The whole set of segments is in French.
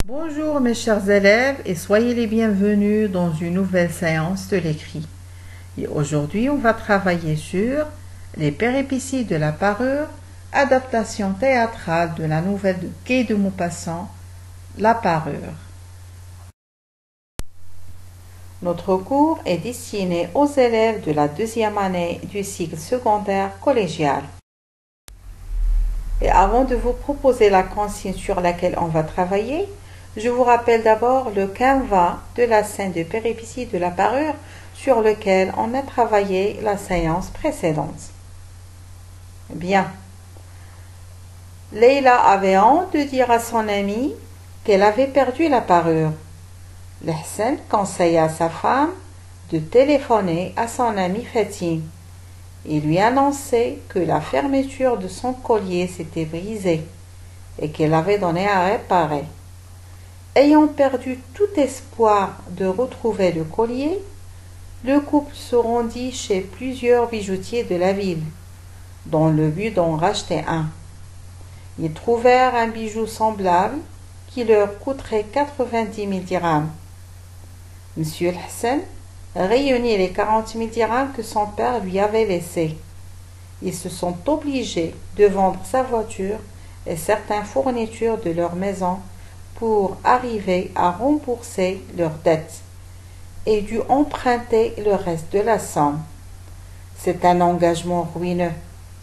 Bonjour mes chers élèves et soyez les bienvenus dans une nouvelle séance de l'écrit. Et aujourd'hui, on va travailler sur les péripéties de la parure, adaptation théâtrale de la nouvelle de Guy de Maupassant, La parure. Notre cours est destiné aux élèves de la deuxième année du cycle secondaire collégial. Et avant de vous proposer la consigne sur laquelle on va travailler, je vous rappelle d'abord le canevas de la scène de péripéties de la parure sur lequel on a travaillé la séance précédente. Bien. Leïla avait honte de dire à son amie qu'elle avait perdu la parure. L'Hassan conseilla à sa femme de téléphoner à son amie Fatine et lui annoncer que la fermeture de son collier s'était brisée et qu'elle avait donné à réparer. Ayant perdu tout espoir de retrouver le collier, le couple se rendit chez plusieurs bijoutiers de la ville, dans le but d'en racheter un. Ils trouvèrent un bijou semblable qui leur coûterait 90 000 dirhams. Monsieur Hassan réunit les 40 000 dirhams que son père lui avait laissés. Ils se sont obligés de vendre sa voiture et certaines fournitures de leur maison pour arriver à rembourser leurs dettes et dû emprunter le reste de la somme. C'est un engagement ruineux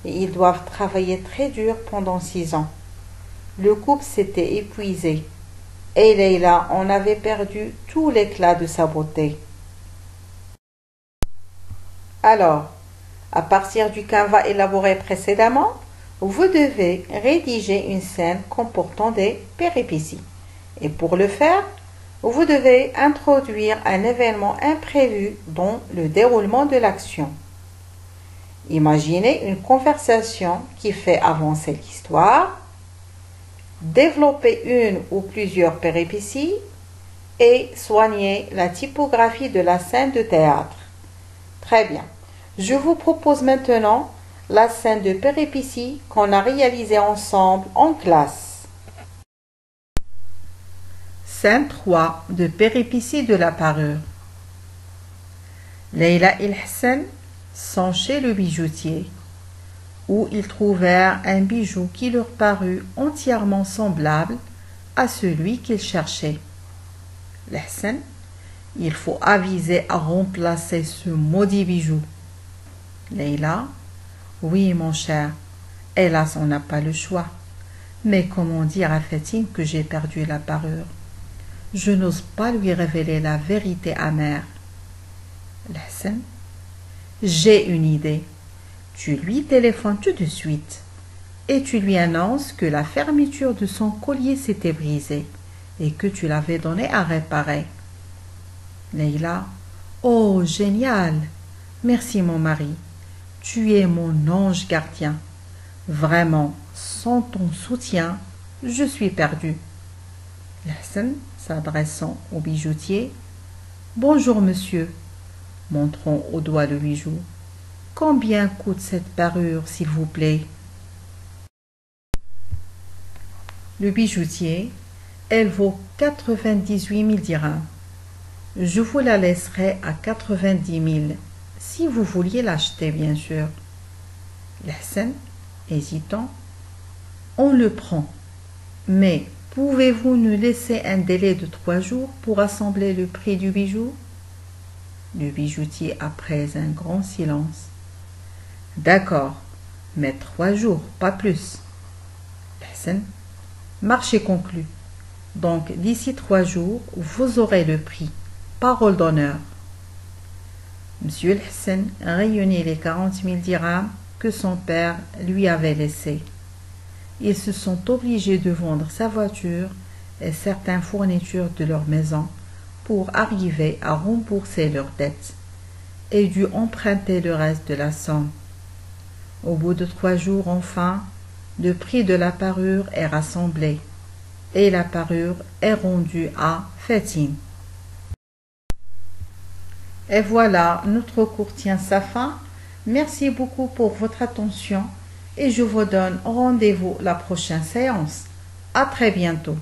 et ils doivent travailler très dur pendant 6 ans. Le couple s'était épuisé et Leïla en avait perdu tout l'éclat de sa beauté. Alors, à partir du canevas élaboré précédemment, vous devez rédiger une scène comportant des péripéties. Et pour le faire, vous devez introduire un événement imprévu dans le déroulement de l'action. Imaginez une conversation qui fait avancer l'histoire, développer une ou plusieurs péripéties et soigner la typographie de la scène de théâtre. Très bien. Je vous propose maintenant la scène de péripéties qu'on a réalisée ensemble en classe. Scène 3 de péripéties de la parure. Leïla et Hassan sont chez le bijoutier, où ils trouvèrent un bijou qui leur parut entièrement semblable à celui qu'ils cherchaient. Hassan, il faut aviser à remplacer ce maudit bijou. Leïla, oui mon cher, hélas on n'a pas le choix. Mais comment dire à Fatine que j'ai perdu la parure? Je n'ose pas lui révéler la vérité amère. Hassan, j'ai une idée. Tu lui téléphones tout de suite et tu lui annonces que la fermeture de son collier s'était brisée et que tu l'avais donné à réparer. Leïla, oh génial! Merci mon mari. Tu es mon ange gardien. Vraiment, sans ton soutien, je suis perdue. Hassan, s'adressant au bijoutier, « Bonjour monsieur », montrant au doigt le bijou. « Combien coûte cette parure, s'il vous plaît ?» Le bijoutier, « Elle vaut 98 000 dirhams. Je vous la laisserai à 90 000, si vous vouliez l'acheter, bien sûr. » Hassan, hésitant, « On le prend, mais pouvez-vous nous laisser un délai de 3 jours pour assembler le prix du bijou? » Le bijoutier, après un grand silence. « D'accord, mais 3 jours, pas plus. » Hassan, marché conclu. Donc, d'ici 3 jours, vous aurez le prix. Parole d'honneur. Monsieur Hassan réunit les 40 000 dirhams que son père lui avait laissés. Ils se sont obligés de vendre sa voiture et certaines fournitures de leur maison pour arriver à rembourser leurs dettes et dû emprunter le reste de la somme. Au bout de 3 jours, enfin, le prix de la parure est rassemblé et la parure est rendue à Fatine. Et voilà, notre cours tient sa fin. Merci beaucoup pour votre attention et je vous donne rendez-vous la prochaine séance. À très bientôt.